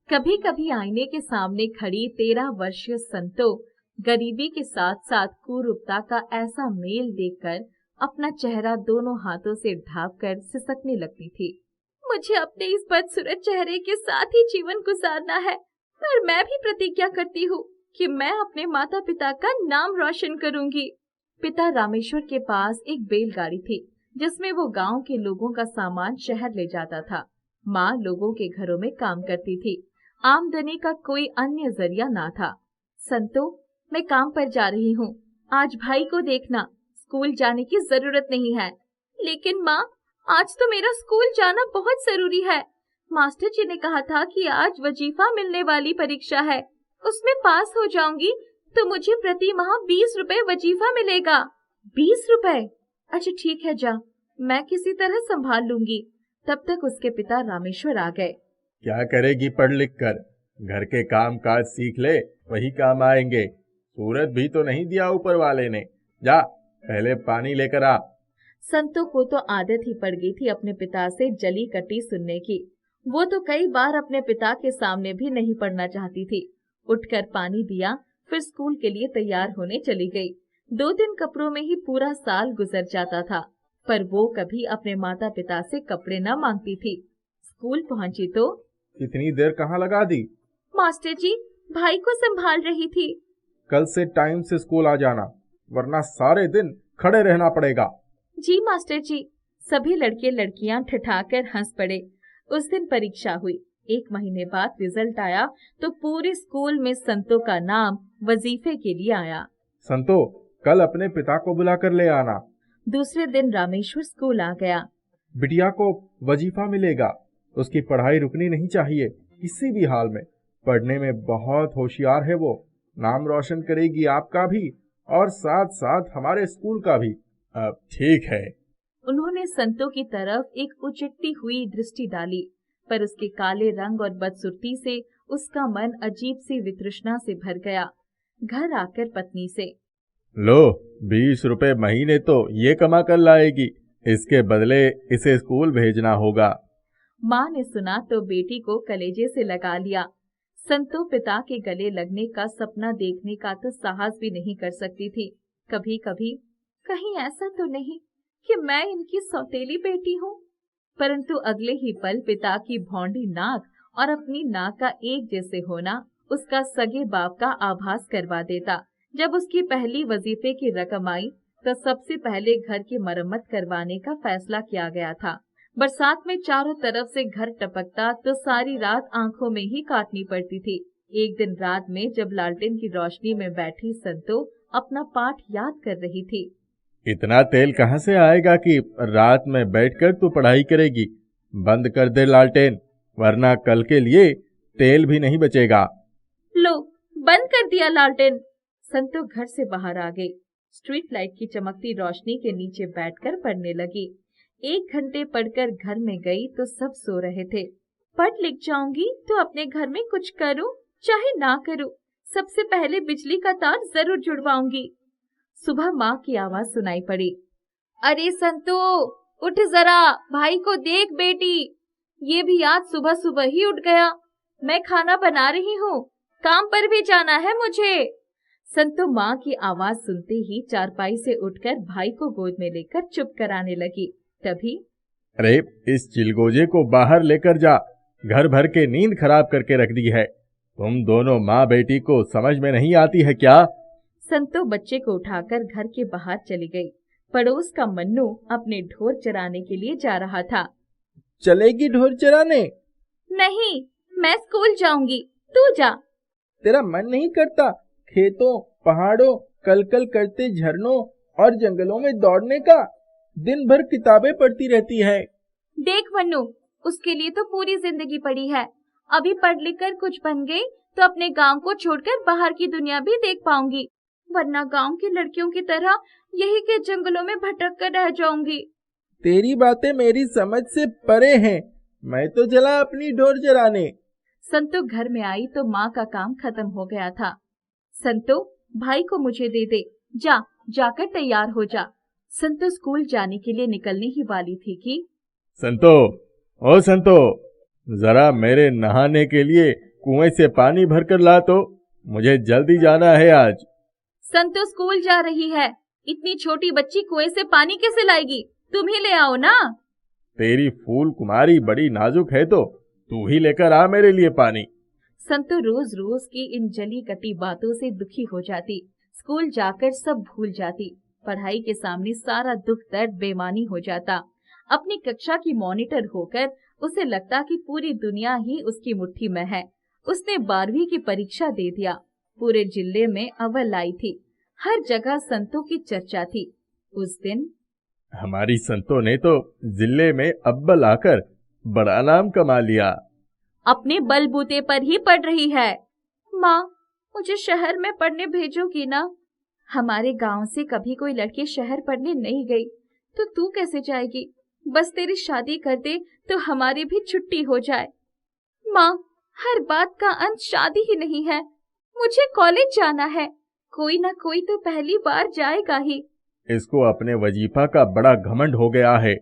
कभी कभी आईने के सामने खड़ी 13 वर्षीय संतो गरीबी के साथ साथ कुरूपता का ऐसा मेल देखकर अपना चेहरा दोनों हाथों से ढांपकर सिसकने लगती थी। मुझे अपने इस बदसूरत चेहरे के साथ ही जीवन गुजारना है, पर मैं भी प्रतिज्ञा करती हूँ कि मैं अपने माता पिता का नाम रोशन करूंगी। पिता रामेश्वर के पास एक बैलगाड़ी थी जिसमें वो गांव के लोगों का सामान शहर ले जाता था। माँ लोगों के घरों में काम करती थी। आमदनी का कोई अन्य जरिया ना था। संतो, मैं काम पर जा रही हूँ, आज भाई को देखना, स्कूल जाने की जरूरत नहीं है। लेकिन माँ, आज तो मेरा स्कूल जाना बहुत जरूरी है। मास्टर जी ने कहा था कि आज वजीफा मिलने वाली परीक्षा है, उसमें पास हो जाऊंगी तो मुझे प्रति माह 20 रुपए वजीफा मिलेगा। 20 रुपए? अच्छा ठीक है, जा, मैं किसी तरह संभाल लूंगी। तब तक उसके पिता रामेश्वर आ गए। क्या करेगी पढ़ लिख कर? घर के काम काज सीख ले, वही काम आएंगे। सूरत भी तो नहीं दिया ऊपर वाले ने। जा पहले पानी लेकर आ। संतो को तो आदत ही पड़ गई थी अपने पिता से जली कटी सुनने की। वो तो कई बार अपने पिता के सामने भी नहीं पढ़ना चाहती थी। उठकर पानी दिया, फिर स्कूल के लिए तैयार होने चली गई। 2 दिन कपड़ों में ही पूरा साल गुजर जाता था, पर वो कभी अपने माता पिता से कपड़े न मांगती थी। स्कूल पहुंची तो इतनी देर कहाँ लगा दी? मास्टर जी, भाई को संभाल रही थी। कल से टाइम से स्कूल आ जाना, वरना सारे दिन खड़े रहना पड़ेगा। जी मास्टर जी। सभी लड़के लड़कियां ठठाकर हंस पड़े। उस दिन परीक्षा हुई। 1 महीने बाद रिजल्ट आया तो पूरे स्कूल में संतो का नाम वजीफे के लिए आया। संतो, कल अपने पिता को बुला कर ले आना। दूसरे दिन रामेश्वर स्कूल आ गया। बिटिया को वजीफा मिलेगा, उसकी पढ़ाई रुकनी नहीं चाहिए किसी भी हाल में। पढ़ने में बहुत होशियार है वो, नाम रोशन करेगी आपका भी और साथ साथ हमारे स्कूल का भी। अब ठीक है। उन्होंने संतो की तरफ एक उचटती हुई दृष्टि डाली, पर उसके काले रंग और बदसुरती से उसका मन अजीब सी वितृष्णा से भर गया। घर आकर पत्नी से, लो 20 रुपए महीने तो ये कमा कर लाएगी, इसके बदले इसे स्कूल भेजना होगा। माँ ने सुना तो बेटी को कलेजे से लगा लिया। संतो पिता के गले लगने का सपना देखने का तो साहस भी नहीं कर सकती थी। कभी कभी कहीं ऐसा तो नहीं कि मैं इनकी सौतेली बेटी हूँ। परंतु अगले ही पल पिता की भौंडी नाक और अपनी नाक का एक जैसे होना उसका सगे बाप का आभास करवा देता। जब उसकी पहली वजीफे की रकम आई तो सबसे पहले घर की मरम्मत करवाने का फैसला किया गया था। बरसात में चारों तरफ से घर टपकता तो सारी रात आंखों में ही काटनी पड़ती थी। एक दिन रात में जब लालटेन की रोशनी में बैठी संतो अपना पाठ याद कर रही थी। इतना तेल कहाँ से आएगा कि रात में बैठकर तू पढ़ाई करेगी? बंद कर दे लालटेन, वरना कल के लिए तेल भी नहीं बचेगा। लो, बंद कर दिया लालटेन। संतो घर से बाहर आ गई। स्ट्रीट लाइट की चमकती रोशनी के नीचे बैठकर पढ़ने लगी। 1 घंटे पढ़कर घर में गई तो सब सो रहे थे। पढ़ लिख जाऊंगी तो अपने घर में कुछ करूं चाहे ना करूं, सबसे पहले बिजली का तार जरूर जुड़वाऊंगी। सुबह माँ की आवाज सुनाई पड़ी, अरे संतो उठ जरा, भाई को देख बेटी, ये भी आज सुबह सुबह ही उठ गया। मैं खाना बना रही हूँ, काम पर भी जाना है मुझे। संतो माँ की आवाज सुनते ही चारपाई से उठकर भाई को गोद में लेकर चुप कराने लगी। तभी, अरे इस चिलगोजे को बाहर लेकर जा, घर भर के नींद खराब करके रख दी है। तुम दोनों माँ बेटी को समझ में नहीं आती है क्या? संतो बच्चे को उठाकर घर के बाहर चली गई। पड़ोस का मन्नू अपने ढोर चराने के लिए जा रहा था। चलेगी ढोर चराने? नहीं, मैं स्कूल जाऊंगी, तू जा। तेरा मन नहीं करता खेतों, पहाड़ों, कलकल करते झरनों और जंगलों में दौड़ने का? दिन भर किताबें पढ़ती रहती है। देख मन्नू, उसके लिए तो पूरी जिंदगी पड़ी है। अभी पढ़ लिख कर कुछ बन गई तो अपने गांव को छोड़कर बाहर की दुनिया भी देख पाऊंगी, वरना गांव की लड़कियों की तरह यही के जंगलों में भटक कर रह जाऊंगी। तेरी बातें मेरी समझ से परे हैं। मैं तो चला अपनी ढोर चराने। संतो घर में आई तो माँ का काम खत्म हो गया था। संतो, भाई को मुझे दे दे, जा, जाकर तैयार हो जा। संतो स्कूल जाने के लिए निकलने ही वाली थी कि संतो, ओ संतो, जरा मेरे नहाने के लिए कुएं से पानी भरकर ला तो, मुझे जल्दी जाना है आज। संतो स्कूल जा रही है, इतनी छोटी बच्ची कुएं से पानी कैसे लाएगी? तुम ही ले आओ ना। तेरी फूल कुमारी बड़ी नाजुक है तो तू ही लेकर आ मेरे लिए पानी। संतो रोज रोज की इन जली कटी बातों से दुखी हो जाती। स्कूल जाकर सब भूल जाती। पढ़ाई के सामने सारा दुख दर्द बेमानी हो जाता। अपनी कक्षा की मॉनिटर होकर उसे लगता कि पूरी दुनिया ही उसकी मुट्ठी में है। उसने 12वीं की परीक्षा दे दिया। पूरे जिले में अव्वल आई थी। हर जगह संतो की चर्चा थी। उस दिन हमारी संतो ने तो जिले में अव्वल आकर बड़ा नाम कमा लिया। अपने बलबूते पर ही पढ़ रही है। माँ, मुझे शहर में पढ़ने भेजोगी ना? हमारे गांव से कभी कोई लड़की शहर पढ़ने नहीं गई, तो तू कैसे जाएगी? बस तेरी शादी कर दे तो हमारी भी छुट्टी हो जाए। माँ, हर बात का अंत शादी ही नहीं है। मुझे कॉलेज जाना है। कोई ना कोई तो पहली बार जाएगा ही। इसको अपने वजीफा का बड़ा घमंड हो गया है।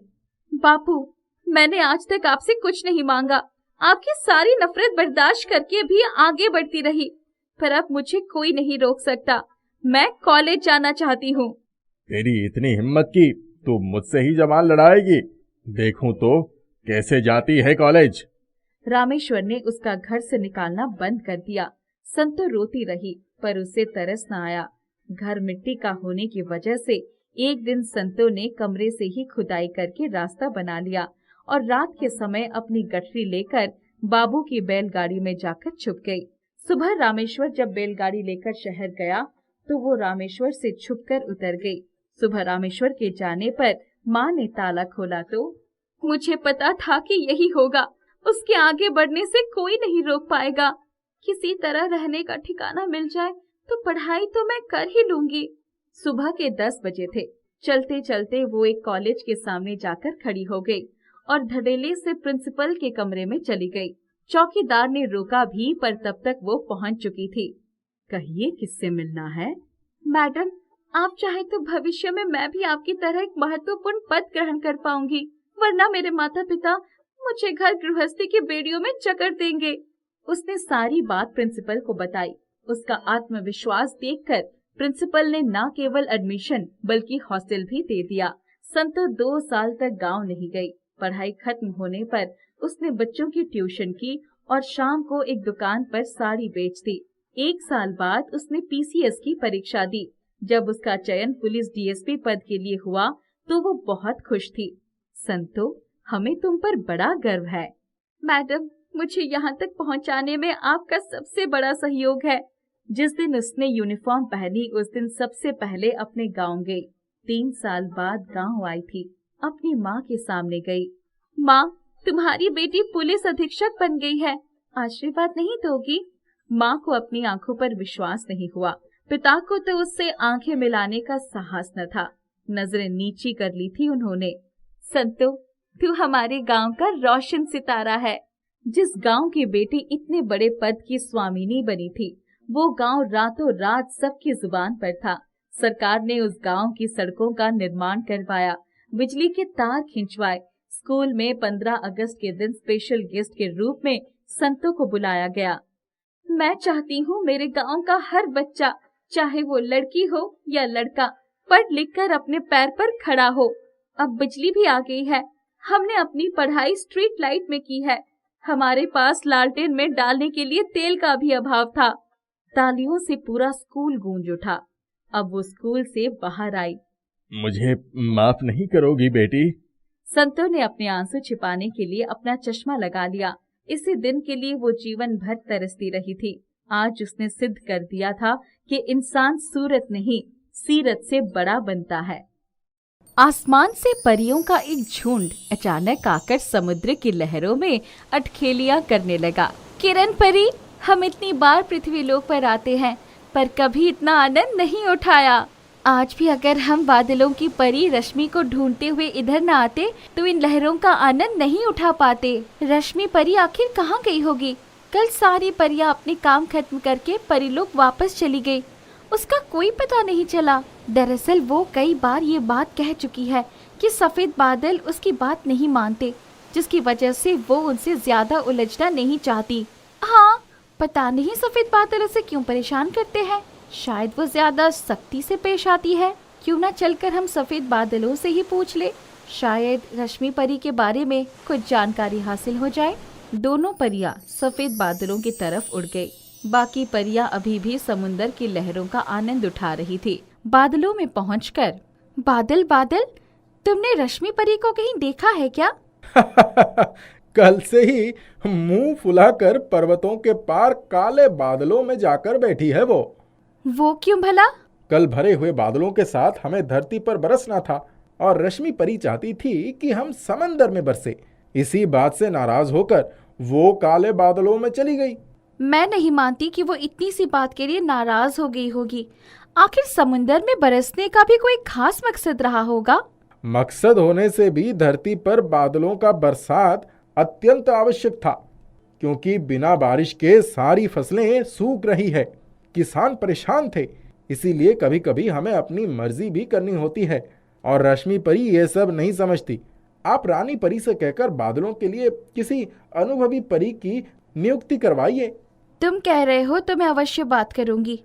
बापू, मैंने आज तक आपसे कुछ नहीं मांगा। आपकी सारी नफरत बर्दाश्त करके भी आगे बढ़ती रही, पर अब मुझे कोई नहीं रोक सकता। मैं कॉलेज जाना चाहती हूँ। तेरी इतनी हिम्मत की तू मुझसे ही जबान लड़ाएगी? देखूं तो कैसे जाती है कॉलेज। रामेश्वर ने उसका घर से निकालना बंद कर दिया। संतो रोती रही, पर उसे तरस न आया। घर मिट्टी का होने की वजह से एक दिन संतो ने कमरे से ही खुदाई करके रास्ता बना लिया और रात के समय अपनी गठरी लेकर बाबू की बैलगाड़ी में जाकर छुप गई। सुबह रामेश्वर जब बैलगाड़ी लेकर शहर गया तो वो रामेश्वर से छुपकर उतर गई। सुबह रामेश्वर के जाने पर माँ ने ताला खोला तो मुझे पता था कि यही होगा। उसके आगे बढ़ने से कोई नहीं रोक पाएगा। किसी तरह रहने का ठिकाना मिल जाए तो पढ़ाई तो मैं कर ही लूंगी। सुबह के 10 बजे थे। चलते चलते वो एक कॉलेज के सामने जाकर खड़ी हो गई और धड़ेले से प्रिंसिपल के कमरे में चली गई। चौकीदार ने रोका भी, पर तब तक वो पहुंच चुकी थी। कहिए, किससे मिलना है? मैडम, आप चाहे तो भविष्य में मैं भी आपकी तरह एक महत्वपूर्ण पद ग्रहण कर पाऊंगी, वरना मेरे माता पिता मुझे घर गृहस्थी की बेड़ियों में जकड़ देंगे। उसने सारी बात प्रिंसिपल को बताई। उसका आत्मविश्वास देखकर प्रिंसिपल ने न केवल एडमिशन बल्कि हॉस्टल भी दे दिया। संतो 2 साल तक गांव नहीं गई। पढ़ाई खत्म होने पर उसने बच्चों की ट्यूशन की और शाम को एक दुकान पर साड़ी बेचती। 1 साल बाद उसने पीसीएस की परीक्षा दी। जब उसका चयन पुलिस डीएसपी पद के लिए हुआ तो वो बहुत खुश थी। संतो, हमें तुम पर बड़ा गर्व है। मैडम, मुझे यहाँ तक पहुँचाने में आपका सबसे बड़ा सहयोग है। जिस दिन उसने यूनिफॉर्म पहनी उस दिन सबसे पहले अपने गांव गई। 3 साल बाद गांव आई थी। अपनी माँ के सामने गई। माँ, तुम्हारी बेटी पुलिस अधीक्षक बन गई है, आशीर्वाद नहीं दोगी? माँ को अपनी आंखों पर विश्वास नहीं हुआ। पिता को तो उससे आंखें मिलाने का साहस न था। नजरें नीची कर ली थी उन्होंने। संतो, तू हमारे गांव का रोशन सितारा है। जिस गांव की बेटी इतने बड़े पद की स्वामिनी बनी थी, वो गांव रातों रात सबकी जुबान पर था। सरकार ने उस गांव की सड़कों का निर्माण करवाया, बिजली के तार खिंचवाए। स्कूल में 15 अगस्त के दिन स्पेशल गेस्ट के रूप में संतो को बुलाया गया। मैं चाहती हूँ मेरे गांव का हर बच्चा, चाहे वो लड़की हो या लड़का, पढ़ लिख कर अपने पैर पर खड़ा हो। अब बिजली भी आ गई है। हमने अपनी पढ़ाई स्ट्रीट लाइट में की है। हमारे पास लालटेन में डालने के लिए तेल का भी अभाव था। तालियों से पूरा स्कूल गूंज उठा। अब वो स्कूल से बाहर आई। मुझे माफ नहीं करोगी बेटी? संतो ने अपने आंसू छिपाने के लिए अपना चश्मा लगा लिया। इसी दिन के लिए वो जीवन भर तरसती रही थी। आज उसने सिद्ध कर दिया था कि इंसान सूरत नहीं, सीरत से बड़ा बनता है। आसमान से परियों का एक झुंड अचानक आकर समुद्र की लहरों में अटखेलियां करने लगा। किरण परी, हम इतनी बार पृथ्वी लोक पर आते हैं, पर कभी इतना आनंद नहीं उठाया। आज भी अगर हम बादलों की परी रश्मि को ढूंढते हुए इधर न आते तो इन लहरों का आनंद नहीं उठा पाते। रश्मि परी आखिर कहाँ गई होगी? कल सारी परियां अपने काम खत्म करके परीलोक वापस चली गई। उसका कोई पता नहीं चला। दरअसल वो कई बार ये बात कह चुकी है कि सफेद बादल उसकी बात नहीं मानते, जिसकी वजह से वो उनसे ज्यादा उलझना नहीं चाहती। हाँ, पता नहीं सफेद बादल उसे क्यों परेशान करते हैं। शायद वो ज्यादा सख्ती से पेश आती है। क्यों ना चलकर हम सफेद बादलों से ही पूछ ले, शायद रश्मि परी के बारे में कुछ जानकारी हासिल हो जाए। दोनों परियां सफेद बादलों की तरफ उड़ गई। बाकी परियां अभी भी समुंदर की लहरों का आनंद उठा रही थी। बादलों में पहुंचकर, बादल बादल, तुमने रश्मि परी को कहीं देखा है क्या? कल से ही मुंह फुलाकर पर्वतों के पार काले बादलों में जाकर बैठी है वो। वो क्यों भला? कल भरे हुए बादलों के साथ हमें धरती पर बरसना था और रश्मि परी चाहती थी कि हम समंदर में बरसे। इसी बात से नाराज होकर वो काले बादलों में चली गई। मैं नहीं मानती कि वो इतनी सी बात के लिए नाराज हो गई होगी। आखिर समुंदर में बरसने का भी कोई खास मकसद रहा होगा। मकसद होने से भी धरती पर बादलों का बरसात अत्यंत आवश्यक था, क्योंकि बिना बारिश के सारी फसलें सूख रही है। किसान परेशान थे, इसीलिए कभी कभी हमें अपनी मर्जी भी करनी होती है और रश्मि परी ये सब नहीं समझती। आप रानी परी से कहकर बादलों के लिए किसी अनुभवी परी की नियुक्ति करवाइए। तुम कह रहे हो तो मैं अवश्य बात करूंगी।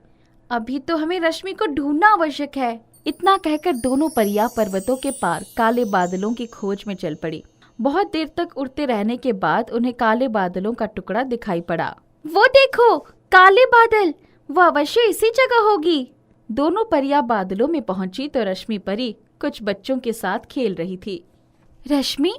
अभी तो हमें रश्मि को ढूंढना आवश्यक है। इतना कहकर दोनों परियां पर्वतों के पार काले बादलों की खोज में चल पड़ी। बहुत देर तक उड़ते रहने के बाद उन्हें काले बादलों का टुकड़ा दिखाई पड़ा। वो देखो, काले बादल, वो अवश्य इसी जगह होगी। दोनों परियां बादलों में पहुंची तो रश्मि परी कुछ बच्चों के साथ खेल रही थी। रश्मि,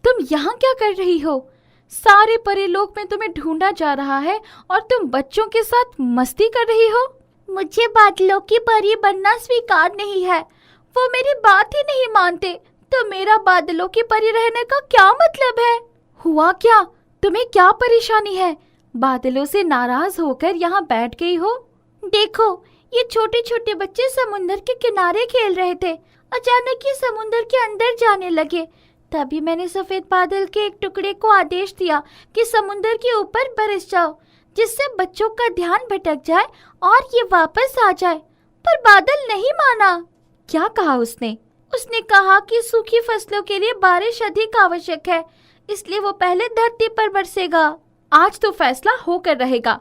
तुम यहाँ क्या कर रही हो? सारे परी लोक में तुम्हें ढूंढा जा रहा है और तुम बच्चों के साथ मस्ती कर रही हो। मुझे बादलों की परी बनना स्वीकार नहीं है। वो मेरी बात ही नहीं मानते, तो मेरा बादलों की परी रहने का क्या मतलब है? हुआ क्या? तुम्हें क्या परेशानी है? बादलों से नाराज होकर यहाँ बैठ गई हो? देखो, ये छोटे छोटे बच्चे समुंदर के किनारे खेल रहे थे। अचानक ये समुंदर के अंदर जाने लगे। तभी मैंने सफेद बादल के एक टुकड़े को आदेश दिया कि समुंदर के ऊपर बरस जाओ, जिससे बच्चों का ध्यान भटक जाए और ये वापस आ जाए। पर बादल नहीं माना। क्या कहा उसने? उसने कहा कि सूखी फसलों के लिए बारिश अधिक आवश्यक है, इसलिए वो पहले धरती पर बरसेगा। आज तो फैसला होकर रहेगा।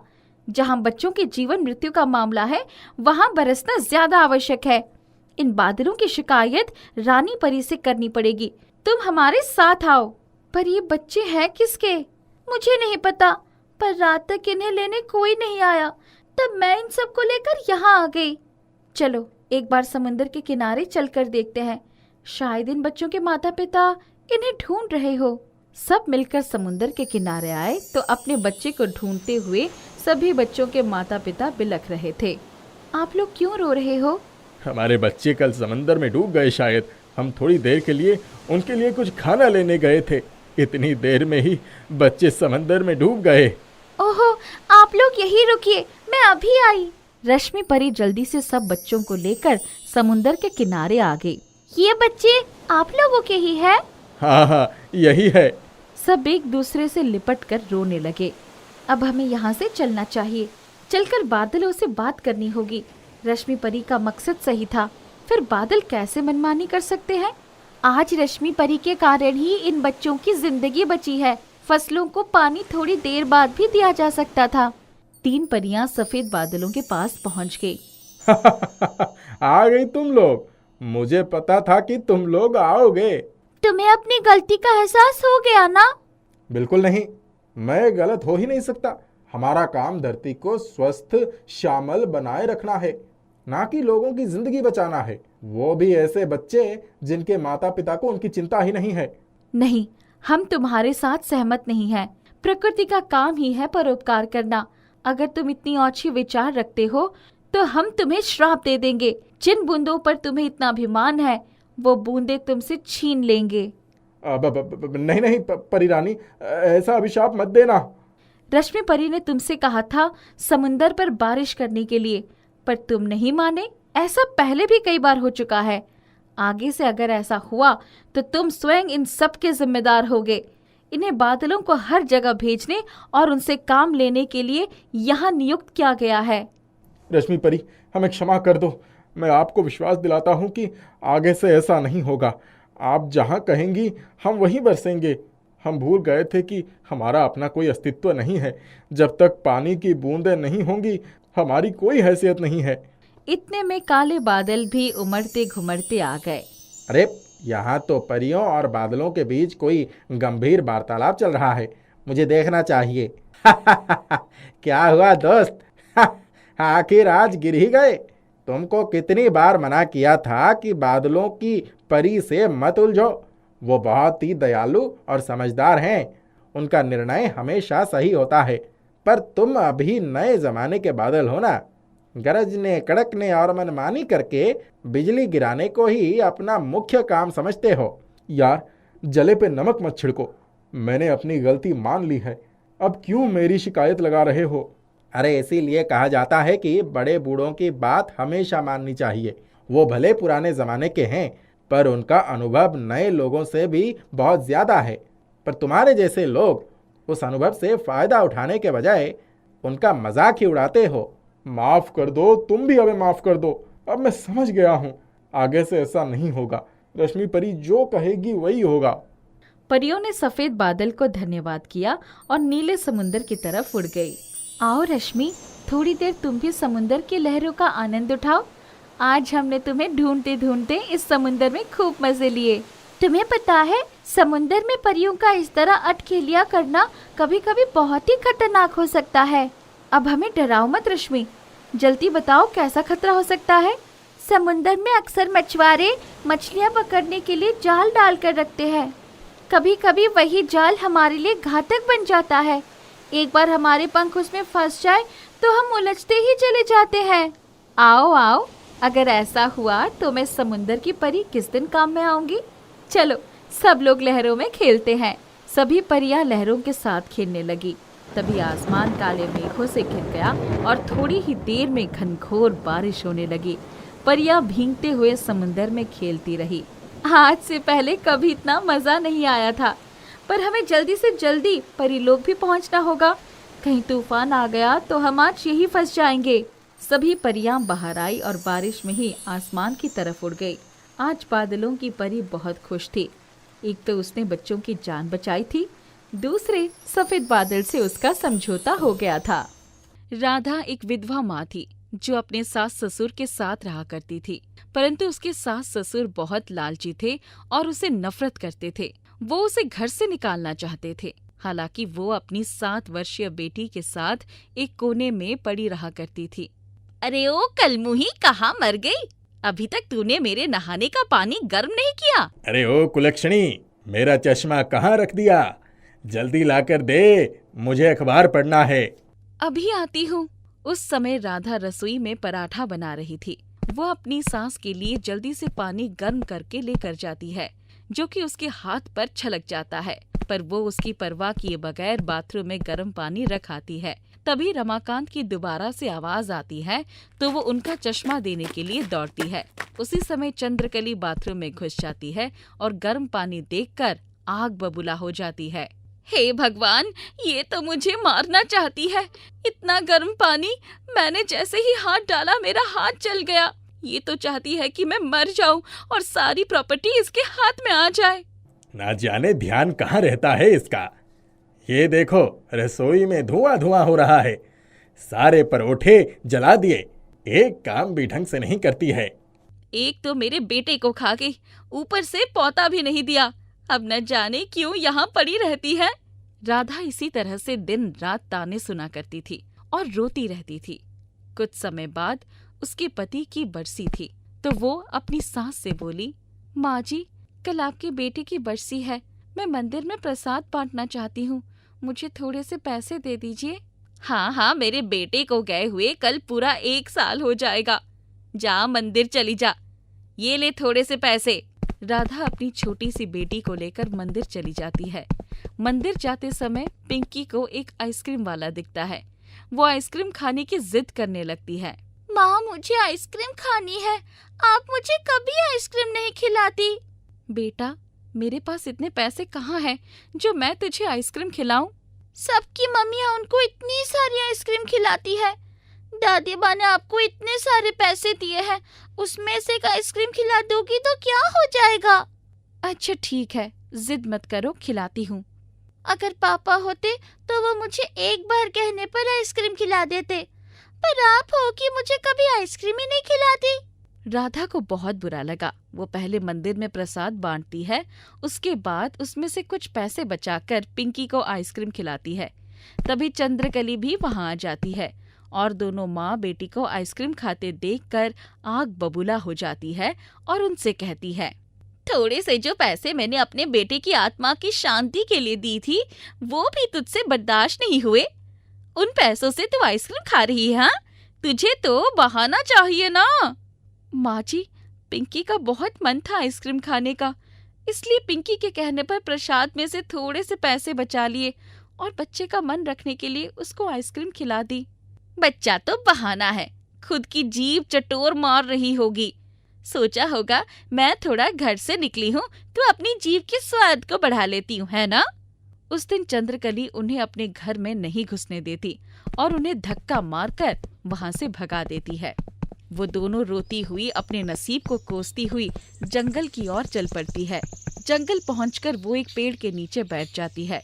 जहाँ बच्चों के जीवन मृत्यु का मामला है, वहाँ बरसना ज्यादा आवश्यक है। इन बादलों की शिकायत रानी परी से करनी पड़ेगी। तुम हमारे साथ आओ। पर ये बच्चे हैं किसके? मुझे नहीं पता, पर रात तक इन्हें लेने कोई नहीं आया, तब मैं इन सबको लेकर यहाँ आ गई। चलो एक बार समुंदर के किनारे चलकर देखते हैं, शायद इन बच्चों के माता पिता इन्हें ढूंढ रहे हो। सब मिलकर समुंदर के किनारे आए तो अपने बच्चे को ढूंढते हुए सभी बच्चों के माता पिता बिलख रहे थे। आप लोग क्यों रो रहे हो? हमारे बच्चे कल समंदर में डूब गए। शायद हम थोड़ी देर के लिए उनके लिए कुछ खाना लेने गए थे, इतनी देर में ही बच्चे समंदर में डूब गए। ओहो, आप लोग यहीं रुकिए, मैं अभी आई। रश्मि परी जल्दी से सब बच्चों को लेकर समुंदर के किनारे आ गई। ये बच्चे आप लोगों के ही है? हाँ हाँ, यही है। सब एक दूसरे से लिपटकर रोने लगे। अब हमें यहाँ से चलना चाहिए, चलकर बादलों से बात करनी होगी। रश्मि परी का मकसद सही था, फिर बादल कैसे मनमानी कर सकते हैं? आज रश्मि परी के कारण ही इन बच्चों की जिंदगी बची है। फसलों को पानी थोड़ी देर बाद भी दिया जा सकता था। 3 परियां सफेद बादलों के पास पहुंच गई। आ गई तुम लोग, मुझे पता था कि तुम लोग आओगे। तुम्हें अपनी गलती का एहसास हो गया ना? बिल्कुल नहीं, मैं गलत हो ही नहीं सकता। हमारा काम धरती को स्वस्थ श्यामल बनाए रखना है, ना कि लोगों की जिंदगी बचाना है, वो भी ऐसे बच्चे जिनके माता पिता को उनकी चिंता ही नहीं है। नहीं, हम तुम्हारे साथ सहमत नहीं हैं। प्रकृति का काम ही है परोपकार करना। अगर तुम इतनी औछी विचार रखते हो तो हम तुम्हें श्राप दे देंगे। जिन बूंदों पर तुम्हें इतना अभिमान है, वो बूंदे तुमसे छीन लेंगे। नहीं नहीं परी रानी, ऐसा अभिशाप मत देना। रश्मि परी ने तुमसे कहा था समुंदर पर बारिश करने के लिए, पर तुम नहीं माने। ऐसा पहले भी कई बार हो चुका है। आगे से अगर ऐसा हुआ तो तुम स्वयं इन सब के जिम्मेदार होगे। इन्हें बादलों को हर जगह भेजने और उनसे काम लेने के लिए यहाँ नियुक्त किया गया है। रश्मि परी, हमें क्षमा कर दो। मैं आपको विश्वास दिलाता हूँ कि आगे से ऐसा नहीं होगा। आप जहाँ कहेंगी हम वहीं बरसेंगे। हम भूल गए थे कि हमारा अपना कोई अस्तित्व नहीं है। जब तक पानी की बूंदें नहीं होंगी हमारी कोई हैसियत नहीं है। इतने में काले बादल भी उमड़ते घुमड़ते आ गए। अरे यहाँ तो परियों और बादलों के बीच कोई गंभीर वार्तालाप चल रहा है, मुझे देखना चाहिए। क्या हुआ दोस्त? आखिर आज गिर ही गए। तुमको कितनी बार मना किया था कि बादलों की परी से मत उलझो। वो बहुत ही दयालु और समझदार हैं, उनका निर्णय हमेशा सही होता है। पर तुम अभी नए जमाने के बादल हो ना, गरजने कड़कने और मनमानी करके बिजली गिराने को ही अपना मुख्य काम समझते हो। यार जले पे नमक मत छिड़को, मैंने अपनी गलती मान ली है, अब क्यों मेरी शिकायत लगा रहे हो? अरे इसीलिए कहा जाता है कि बड़े बूढ़ों की बात हमेशा माननी चाहिए। वो भले पुराने जमाने के हैं पर उनका अनुभव नए लोगों से भी बहुत ज्यादा है। पर तुम्हारे जैसे लोग उस अनुभव से फायदा उठाने के बजाय उनका मजाक ही उड़ाते हो। माफ कर दो, तुम भी हमें माफ कर दो। अब मैं समझ गया हूँ, आगे से ऐसा नहीं होगा। रश्मि परी जो कहेगी वही होगा। परियों ने सफेद बादल को धन्यवाद किया और नीले समुंदर की तरफ उड़ गई। आओ रश्मि, थोड़ी देर तुम भी समुंदर की लहरों का आनंद उठाओ। आज हमने तुम्हें ढूंढते ढूंढते इस समुंदर में खूब मजे लिए। तुम्हें पता है, समुंदर में परियों का इस तरह अटखेलिया करना कभी कभी बहुत ही खतरनाक हो सकता है। अब हमें डराओ मत रश्मि, जल्दी बताओ कैसा खतरा हो सकता है? समुंदर में अक्सर मछुआरे मछलियाँ पकड़ने के लिए जाल डाल कर रखते हैं। कभी कभी वही जाल हमारे लिए घातक बन जाता है। एक बार हमारे पंख उसमें फंस जाए तो हम उलझते ही चले जाते हैं। आओ आओ, अगर ऐसा हुआ तो मैं समुंदर की परी किस दिन काम में आऊंगी। चलो सब लोग लहरों में खेलते हैं। सभी परियां लहरों के साथ खेलने लगी। तभी आसमान काले मेघों से घिर गया और थोड़ी ही देर में घनघोर बारिश होने लगी। परियां भीगते हुए समुंदर में खेलती रही। आज से पहले कभी इतना मजा नहीं आया था, पर हमें जल्दी से जल्दी परी लोग भी पहुंचना होगा। कहीं तूफान आ गया तो हम आज यही फंस जाएंगे। सभी परियां बाहर आई और बारिश में ही आसमान की तरफ उड़ गई। आज बादलों की परी बहुत खुश थी। एक तो उसने बच्चों की जान बचाई थी, दूसरे सफेद बादल से उसका समझौता हो गया था। राधा एक विधवा माँ थी जो अपने सास ससुर के साथ रहा करती थी, परंतु उसके सास ससुर बहुत लालची थे और उसे नफरत करते थे। वो उसे घर से निकालना चाहते थे। हालांकि वो अपनी 7 वर्षीय बेटी के साथ एक कोने में पड़ी रहा करती थी। अरे ओ कलमुही, कहाँ मर गई? अभी तक तूने मेरे नहाने का पानी गर्म नहीं किया। अरे ओ कुलक्षणी, मेरा चश्मा कहाँ रख दिया? जल्दी लाकर दे, मुझे अखबार पढ़ना है। अभी आती हूँ। उस समय राधा रसोई में पराठा बना रही थी। वो अपनी सास के लिए जल्दी से पानी गर्म करके लेकर जाती है, जो कि उसके हाथ पर छलक जाता है, पर वो उसकी परवाह किए बगैर बाथरूम में गर्म पानी रख आती है। तभी रमाकांत की दोबारा से आवाज आती है तो वो उनका चश्मा देने के लिए दौड़ती है। उसी समय चंद्रकली बाथरूम में घुस जाती है और गर्म पानी देखकर आग बबूला हो जाती है। हे भगवान, ये तो मुझे मारना चाहती है। इतना गर्म पानी, मैंने जैसे ही हाथ डाला मेरा हाथ जल गया। ये तो चाहती है कि मैं मर जाऊं और सारी प्रॉपर्टी इसके हाथ में आ जाए। ना जाने ध्यान कहाँ रहता है इसका। ये देखो, रसोई में धुआं धुआं हो रहा है। सारे परोठे जला दिए, एक काम भी ढंग से नहीं करती है। एक तो मेरे बेटे को खा गई, ऊपर से पौता भी नहीं दिया। अब न जाने क्यों यहाँ पड़ी रहती है। राधा इसी तरह से दिन रात ताने सुना करती थी और रोती रहती थी। कुछ समय बाद उसके पति की बरसी थी तो वो अपनी सास से बोली, माँ जी, कल आपके बेटे की बरसी है। मैं मंदिर में प्रसाद बांटना चाहती हूँ, मुझे थोड़े से पैसे दे दीजिए। हाँ हाँ, मेरे बेटे को गए हुए कल पूरा 1 साल हो जाएगा। जा मंदिर चली जा, ये ले थोड़े से पैसे। राधा अपनी छोटी सी बेटी को लेकर मंदिर चली जाती है। मंदिर जाते समय पिंकी को एक आइसक्रीम वाला दिखता है। वो आइसक्रीम खाने की जिद करने लगती है। माँ, मुझे आइसक्रीम खानी है, आप मुझे कभी आइसक्रीम नहीं खिलाती। बेटा, मेरे पास इतने पैसे कहाँ हैं जो मैं तुझे आइसक्रीम खिलाऊं? सबकी मम्मियाँ उनको इतनी सारी आइसक्रीम खिलाती है। दादी माँ ने आपको इतने सारे पैसे दिए हैं, उसमें से एक आइसक्रीम खिला दोगी तो क्या हो जाएगा? अच्छा ठीक है, जिद मत करो, खिलाती हूँ। अगर पापा होते तो वो मुझे एक बार कहने पर आइसक्रीम खिला देते, पर आप हो कि मुझे कभी आइसक्रीम ही नहीं खिलाती। राधा को बहुत बुरा लगा। वो पहले मंदिर में प्रसाद बांटती है, उसके बाद उसमें से कुछ पैसे बचाकर पिंकी को आइसक्रीम खिलाती है। तभी चंद्रकली भी वहाँ आ जाती है और दोनों माँ बेटी को आइसक्रीम खाते देखकर आग बबूला हो जाती है और उनसे कहती है, थोड़े से जो पैसे मैंने अपने बेटे की आत्मा की शांति के लिए दी थी, वो भी तुझसे बर्दाश्त नहीं हुए। उन पैसों से तू आइसक्रीम खा रही है? तुझे तो बहाना चाहिए ना। माँ जी, पिंकी का बहुत मन था आइसक्रीम खाने का, इसलिए पिंकी के कहने पर प्रसाद में से थोड़े से पैसे बचा लिए और बच्चे का मन रखने के लिए उसको आइसक्रीम खिला दी। बच्चा तो बहाना है, खुद की जीभ चटोर मार रही होगी। सोचा होगा मैं थोड़ा घर से निकली हूँ तो अपनी जीभ के स्वाद को बढ़ा लेती हूँ, है ना? उस दिन चंद्रकली उन्हें अपने घर में नहीं घुसने देती और उन्हें धक्का मारकर वहाँ से भगा देती है। वो दोनों रोती हुई अपने नसीब को कोसती हुई जंगल की ओर चल पड़ती है। जंगल पहुंचकर वो एक पेड़ के नीचे बैठ जाती है।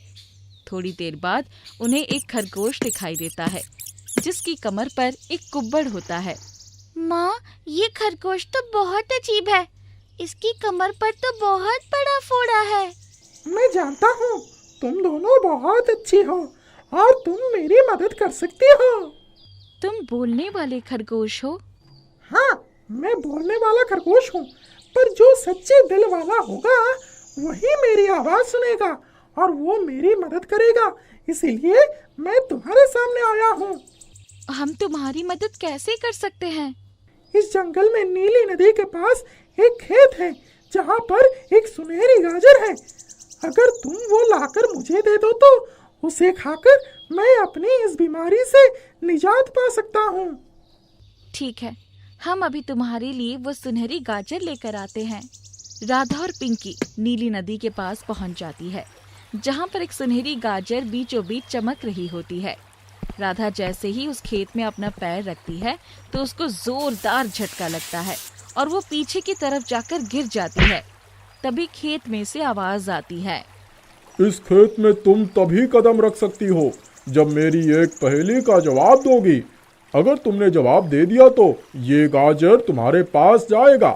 थोड़ी देर बाद उन्हें एक खरगोश दिखाई देता है, जिसकी कमर पर एक कुब्बड़ होता है। माँ, ये खरगोश तो बहुत अजीब है, इसकी कमर पर तो बहुत बड़ा फोड़ा है। मैं जानता हूँ तुम दोनों बहुत अच्छी हो और तुम मेरी मदद कर सकती हो। तुम बोलने वाले खरगोश हो? हाँ, मैं बोलने वाला खरगोश हूँ, पर जो सच्चे दिल वाला होगा वही मेरी आवाज सुनेगा और वो मेरी मदद करेगा, इसीलिए मैं तुम्हारे सामने आया हूँ। हम तुम्हारी मदद कैसे कर सकते हैं? इस जंगल में नीली नदी के पास एक खेत है जहाँ पर एक सुनहरी गाजर है। अगर तुम वो लाकर मुझे दे दो तो उसे खाकर मैं अपनी इस बीमारी से निजात पा सकता हूँ। ठीक है, हम अभी तुम्हारे लिए वो सुनहरी गाजर लेकर आते हैं। राधा और पिंकी नीली नदी के पास पहुँच जाती है, जहाँ पर एक सुनहरी गाजर बीचों बीच चमक रही होती है। राधा जैसे ही उस खेत में अपना पैर रखती है तो उसको जोरदार झटका लगता है और वो पीछे की तरफ जाकर गिर जाती है। तभी खेत में से आवाज आती है, इस खेत में तुम तभी कदम रख सकती हो जब मेरी एक पहेली का जवाब दोगी। अगर तुमने जवाब दे दिया तो ये गाजर तुम्हारे पास जाएगा,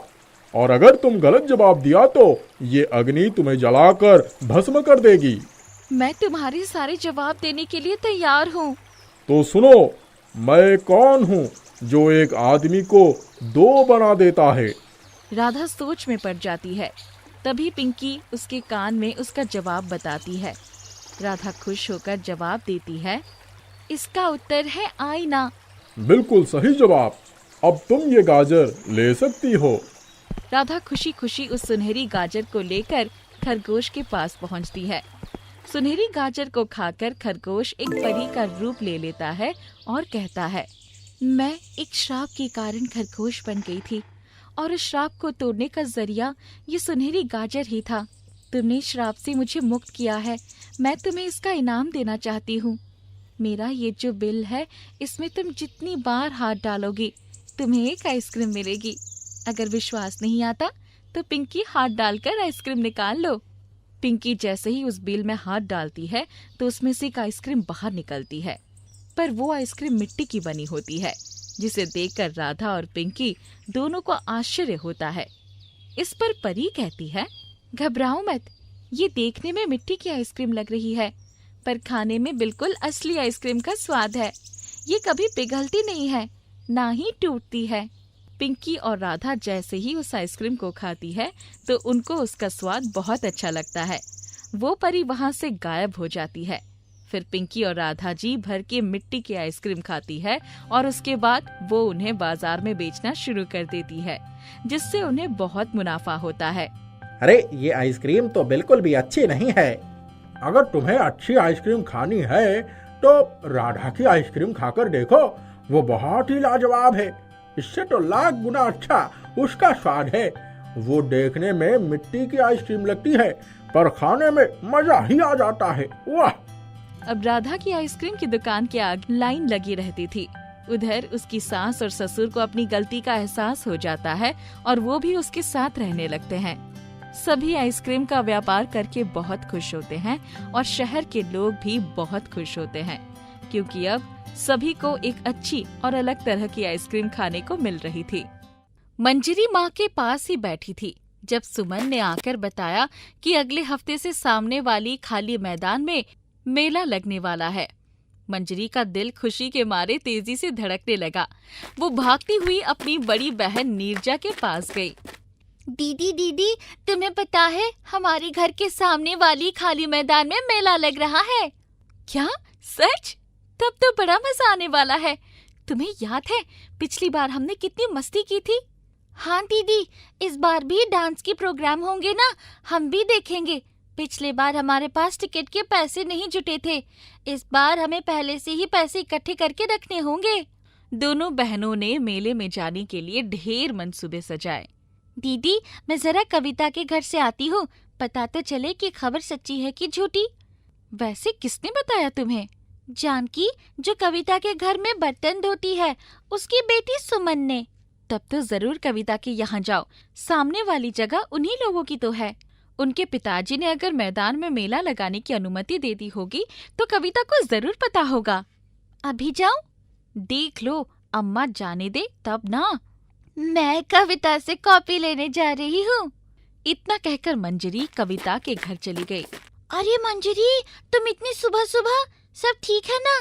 और अगर तुम गलत जवाब दिया तो ये अग्नि तुम्हें जलाकर भस्म कर देगी। मैं तुम्हारे सारे जवाब देने के लिए तैयार हूँ। तो सुनो, मैं कौन हूँ जो एक आदमी को दो बना देता है? राधा सोच में पड़ जाती है। तभी पिंकी उसके कान में उसका जवाब बताती है। राधा खुश होकर जवाब देती है, इसका उत्तर है आईना। बिल्कुल सही जवाब। अब तुम ये गाजर ले सकती हो। राधा खुशी खुशी उस सुनहरी गाजर को लेकर खरगोश के पास पहुंचती है। सुनहरी गाजर को खाकर खरगोश एक परी का रूप ले लेता है और कहता है, मैं एक श्राप के कारण खरगोश बन गई थी और उस श्राप को तोड़ने का जरिया ये सुनहरी गाजर ही था। तुमने श्राप से मुझे मुक्त किया है, मैं तुम्हें इसका इनाम देना चाहती हूँ। मेरा ये जो बिल है, इसमें तुम जितनी बार हाथ डालोगी तुम्हें एक आइसक्रीम मिलेगी। अगर विश्वास नहीं आता तो पिंकी हाथ डालकर आइसक्रीम निकाल लो। पिंकी जैसे ही उस बिल में हाथ डालती है तो उसमें से एक आइसक्रीम बाहर निकलती है, पर वो आइसक्रीम मिट्टी की बनी होती है, जिसे देखकर राधा और पिंकी दोनों को आश्चर्य होता है। इस पर परी कहती है, घबराओ मत, ये देखने में मिट्टी की आइसक्रीम लग रही है, पर खाने में बिल्कुल असली आइसक्रीम का स्वाद है। ये कभी पिघलती नहीं है, ना ही टूटती है। पिंकी और राधा जैसे ही उस आइसक्रीम को खाती है तो उनको उसका स्वाद बहुत अच्छा लगता है। वो परी वहाँ से गायब हो जाती है। फिर पिंकी और राधा जी भर के मिट्टी की आइसक्रीम खाती है और उसके बाद वो उन्हें बाजार में बेचना शुरू कर देती है, जिससे उन्हें बहुत मुनाफा होता है। अरे ये आइसक्रीम तो बिल्कुल भी अच्छी नहीं है। अगर तुम्हें अच्छी आइसक्रीम खानी है तो राधा की आइसक्रीम खाकर देखो, वो बहुत ही लाजवाब है। इससे तो लाख गुना अच्छा उसका स्वाद है। वो देखने में मिट्टी की आइसक्रीम लगती है, पर खाने में मजा ही आ जाता है। वाह! अब राधा की आइसक्रीम की दुकान के आगे लाइन लगी रहती थी। उधर उसकी सास और ससुर को अपनी गलती का एहसास हो जाता है और वो भी उसके साथ रहने लगते हैं। सभी आइसक्रीम का व्यापार करके बहुत खुश होते हैं और शहर के लोग भी बहुत खुश होते हैं, क्योंकि अब सभी को एक अच्छी और अलग तरह की आइसक्रीम खाने को मिल रही थी। मंजरी माँ के पास ही बैठी थी जब सुमन ने आकर बताया कि अगले हफ्ते से सामने वाली खाली मैदान में मेला लगने वाला है। मंजरी का दिल खुशी के मारे तेजी से धड़कने लगा। वो भागती हुई अपनी बड़ी बहन नीरजा के पास गई। दीदी दीदी, तुम्हें पता है हमारे घर के सामने वाली खाली मैदान में मेला लग रहा है। क्या सच? तब तो बड़ा मजा आने वाला है। तुम्हें याद है पिछली बार हमने कितनी मस्ती की थी? हाँ दीदी, इस बार भी डांस के प्रोग्राम होंगे ना, हम भी देखेंगे। पिछले बार हमारे पास टिकट के पैसे नहीं जुटे थे, इस बार हमें पहले से ही पैसे इकट्ठे करके रखने होंगे। दोनों बहनों ने मेले में जाने के लिए ढेर मंसूबे सजाए। दीदी, मैं जरा कविता के घर से आती हूँ, पता तो चले कि खबर सच्ची है कि झूठी। वैसे किसने बताया तुम्हें? जानकी, जो कविता के घर में बर्तन धोती है, उसकी बेटी सुमन ने। तब तो जरूर कविता के यहाँ जाओ, सामने वाली जगह उन्हीं लोगों की तो है। उनके पिताजी ने अगर मैदान में मेला लगाने की अनुमति दे दी होगी तो कविता को जरूर पता होगा। अभी जाऊं? देख लो, अम्मा जाने दे तब ना। मैं कविता से कॉपी लेने जा रही हूँ। इतना कहकर मंजरी कविता के घर चली गई। अरे मंजरी, तुम इतनी सुबह सुबह, सब ठीक है ना?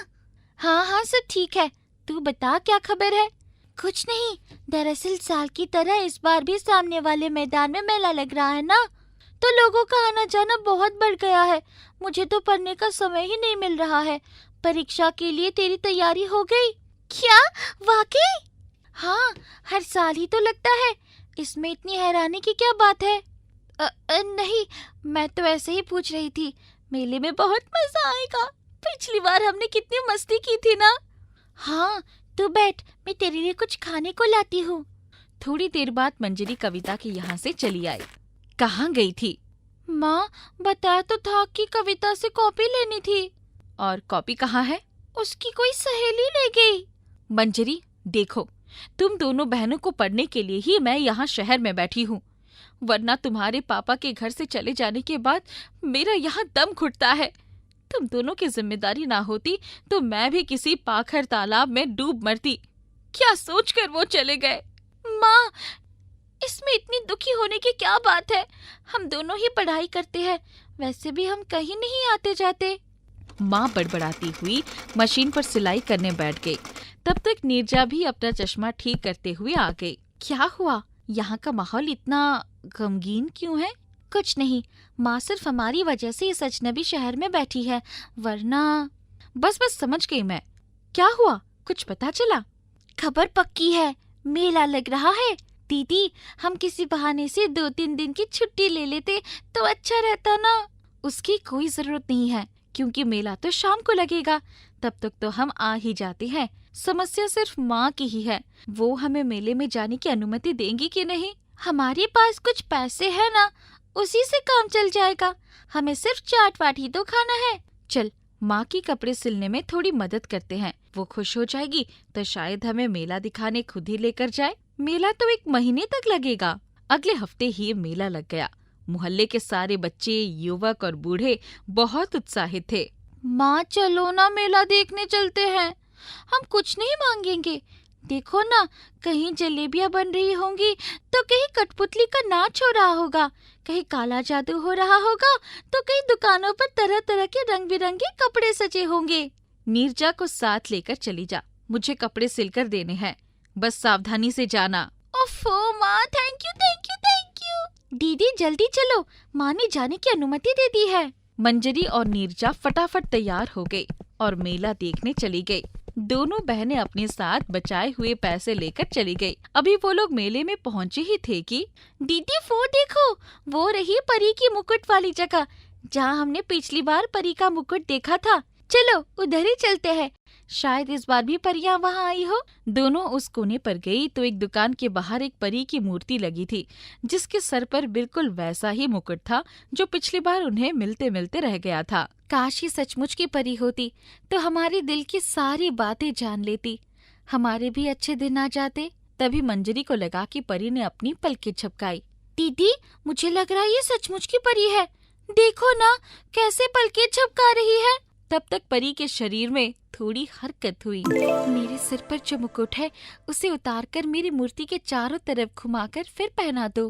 हाँ हाँ, सब ठीक है। तू बता, क्या खबर है? कुछ नहीं, दरअसल साल की तरह इस बार भी सामने वाले मैदान में मेला लग रहा है ना, तो लोगों का आना जाना बहुत बढ़ गया है। मुझे तो पढ़ने का समय ही नहीं मिल रहा है। परीक्षा के लिए तेरी तैयारी हो गई क्या? वाकई? हाँ, हर साल ही तो लगता है, इसमें इतनी हैरानी की क्या बात है? नहीं, मैं तो ऐसे ही पूछ रही थी। मेले में बहुत मजा आएगा। पिछली बार हमने कितनी मस्ती की थी ना। हाँ, तू बैठ, मैं तेरे लिए कुछ खाने को लाती हूँ। थोड़ी देर बाद मंजरी कविता के यहाँ से चली आई। कहाँ गई थी? माँ, बताया तो था कि कविता से कॉपी लेनी थी। और कॉपी कहाँ है? उसकी कोई सहेली ले गई। मंजरी, देखो, तुम दोनों बहनों को पढ़ने के लिए ही मैं यहाँ शहर में बैठी हूँ, वरना तुम्हारे पापा के घर से चले जाने के बाद मेरा यहाँ दम घुटता है। तुम दोनों की जिम्मेदारी ना होती तो मैं भी किसी पाखर तालाब में डूब मरती। क्या सोचकर वो चले गए? माँ, इसमें इतनी दुखी होने की क्या बात है? हम दोनों ही पढ़ाई करते हैं, वैसे भी हम कहीं नहीं आते जाते। माँ बड़बड़ाती हुई मशीन पर सिलाई करने बैठ गई। तब तक नीरजा भी अपना चश्मा ठीक करते हुए आ गई। क्या हुआ? यहाँ का माहौल इतना गमगीन क्यों है? कुछ नहीं, माँ सिर्फ हमारी वजह से इस अजनबी शहर में बैठी है, वरना। बस समझ गई मैं। क्या हुआ? कुछ पता चला? खबर पक्की है, मेला लग रहा है। दीदी, हम किसी बहाने से 2-3 दिन की छुट्टी ले लेते तो अच्छा रहता ना। उसकी कोई जरूरत नहीं है, क्योंकि मेला तो शाम को लगेगा। तब तक तो हम आ ही जाते हैं। समस्या सिर्फ माँ की ही है, वो हमें मेले में जाने की अनुमति देंगी कि नहीं? हमारे पास कुछ पैसे है ना, उसी से काम चल जाएगा। हमें सिर्फ चाट वाट ही तो खाना है। चल, माँ की कपड़े सिलने में थोड़ी मदद करते हैं, वो खुश हो जाएगी तो शायद हमें मेला दिखाने खुद ही लेकर जाए। मेला तो 1 महीने तक लगेगा। अगले हफ्ते ही मेला लग गया। मोहल्ले के सारे बच्चे, युवक और बूढ़े बहुत उत्साहित थे। माँ, चलो ना, मेला देखने चलते हैं। हम कुछ नहीं मांगेंगे। देखो ना, कहीं जलेबियाँ बन रही होंगी तो कहीं कठपुतली का नाच हो रहा होगा, कहीं काला जादू हो रहा होगा तो कहीं दुकानों पर तरह तरह के रंग बिरंगे कपड़े सजे होंगे। नीरजा को साथ लेकर चली जा, मुझे कपड़े सिलकर देने हैं, बस सावधानी से जाना। ओफो माँ, थैंक यू। दीदी जल्दी चलो, माँ ने जाने की अनुमति दे दी है। मंजरी और नीरजा फटाफट तैयार हो गई और मेला देखने चली गई। दोनों बहनें अपने साथ बचाए हुए पैसे लेकर चली गई। अभी वो लोग मेले में पहुँचे ही थे कि दीदी वो देखो, वो रही परी की मुकुट वाली जगह, जहाँ हमने पिछली बार परी का मुकुट देखा था। चलो उधर ही चलते हैं, शायद इस बार भी परियां वहाँ आई हो। दोनों उस कोने पर गई तो एक दुकान के बाहर एक परी की मूर्ति लगी थी, जिसके सर पर बिल्कुल वैसा ही मुकुट था जो पिछली बार उन्हें मिलते मिलते रह गया था। काश ही सचमुच की परी होती तो हमारे दिल की सारी बातें जान लेती, हमारे भी अच्छे दिन आ जाते। तभी मंजरी को लगा कि परी ने अपनी पलकें झपकाई। दीदी, मुझे लग रहा है ये सचमुच की परी है। देखो ना कैसे पलकें झपका रही है। तब तक परी के शरीर में थोड़ी हरकत हुई। मेरे सिर पर जो मुकुट है उसे उतारकर मेरी मूर्ति के चारों तरफ घुमाकर फिर पहना दो।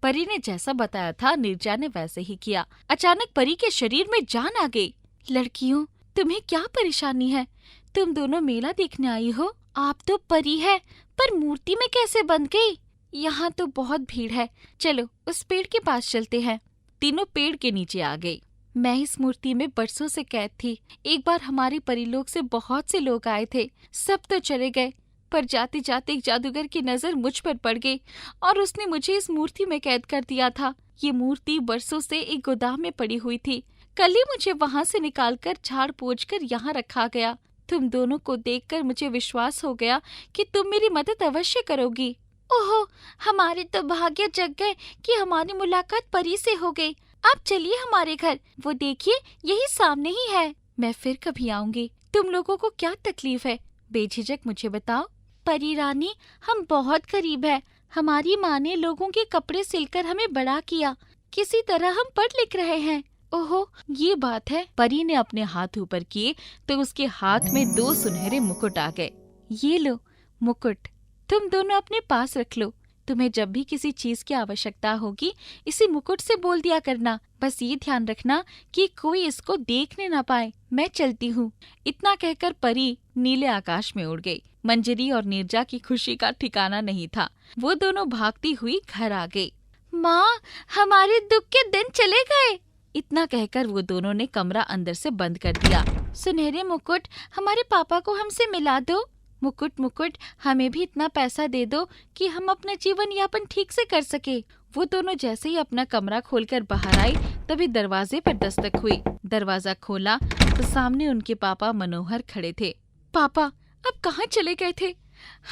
परी ने जैसा बताया था नीरजा ने वैसे ही किया। अचानक परी के शरीर में जान आ गई। लड़कियों, तुम्हें क्या परेशानी है? तुम दोनों मेला देखने आई हो। आप तो परी है, पर मूर्ति में कैसे बंध गई? यहाँ तो बहुत भीड़ है, चलो उस पेड़ के पास चलते हैं। तीनों पेड़ के नीचे आ गई। मैं इस मूर्ति में बरसों से कैद थी। एक बार हमारे परिलोक से बहुत से लोग आए थे, सब तो चले गए, पर जाते जाते एक जादूगर की नजर मुझ पर पड़ गई और उसने मुझे इस मूर्ति में कैद कर दिया था। ये मूर्ति बरसों से एक गोदाम में पड़ी हुई थी। कल ही मुझे वहाँ से निकालकर झाड़ पोंछ कर यहाँ रखा गया। तुम दोनों को देखकर मुझे विश्वास हो गया कि तुम मेरी मदद अवश्य करोगी। ओहो, हमारे तो भाग्य जग गए कि हमारी मुलाकात परी से हो गई। आप चलिए हमारे घर, वो देखिए यही सामने ही है। मैं फिर कभी आऊंगी। तुम लोगों को क्या तकलीफ है? बेझिझक मुझे बताओ। परी रानी, हम बहुत करीब है। हमारी माँ ने लोगों के कपड़े सिलकर हमें बड़ा किया। किसी तरह हम पढ़ लिख रहे हैं। ओहो, ये बात है। परी ने अपने हाथ ऊपर किए तो उसके हाथ में 2 सुनहरे मुकुट आ गए। ये लो मुकुट, तुम दोनों अपने पास रख लो। तुम्हें जब भी किसी चीज की आवश्यकता होगी इसी मुकुट से बोल दिया करना। बस ये ध्यान रखना कि कोई इसको देखने ना पाए। मैं चलती हूँ। इतना कहकर परी नीले आकाश में उड़ गई। मंजरी और नीरजा की खुशी का ठिकाना नहीं था। वो दोनों भागती हुई घर आ गई। माँ, हमारे दुख के दिन चले गए। इतना कहकर वो दोनों ने कमरा अंदर से बंद कर दिया। सुनहरे मुकुट, हमारे पापा को हमसे मिला दो। मुकुट, हमें भी इतना पैसा दे दो कि हम अपना जीवन यापन ठीक से कर सके। वो दोनों जैसे ही अपना कमरा खोलकर बाहर आई तभी दरवाजे पर दस्तक हुई। दरवाजा खोला तो सामने उनके पापा मनोहर खड़े थे। पापा, अब कहाँ चले गए थे?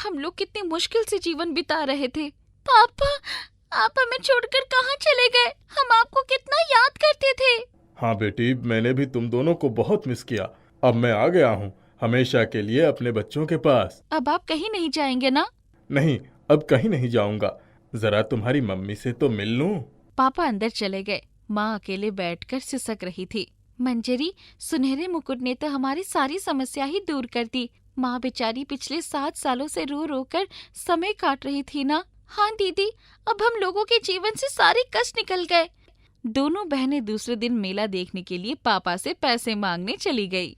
हम लोग कितनी मुश्किल से जीवन बिता रहे थे। पापा, आप हमें छोड़कर कहाँ चले गए? हम आपको कितना याद करते थे। हाँ बेटी, मैंने भी तुम दोनों को बहुत मिस किया। अब मैं आ गया हूँ हमेशा के लिए अपने बच्चों के पास। अब आप कहीं नहीं जाएंगे ना? नहीं, अब कहीं नहीं जाऊंगा। जरा तुम्हारी मम्मी से तो मिल लूं। पापा अंदर चले गए। माँ अकेले बैठकर सिसक रही थी। मंजरी, सुनहरे मुकुट ने तो हमारी सारी समस्या ही दूर कर दी। माँ बेचारी पिछले 7 सालों से रो रो कर समय काट रही थी ना। हाँ दीदी, अब हम लोगों के जीवन से सारे कष्ट निकल गए। दोनों बहनें दूसरे दिन मेला देखने के लिए पापा से पैसे मांगने चली गई।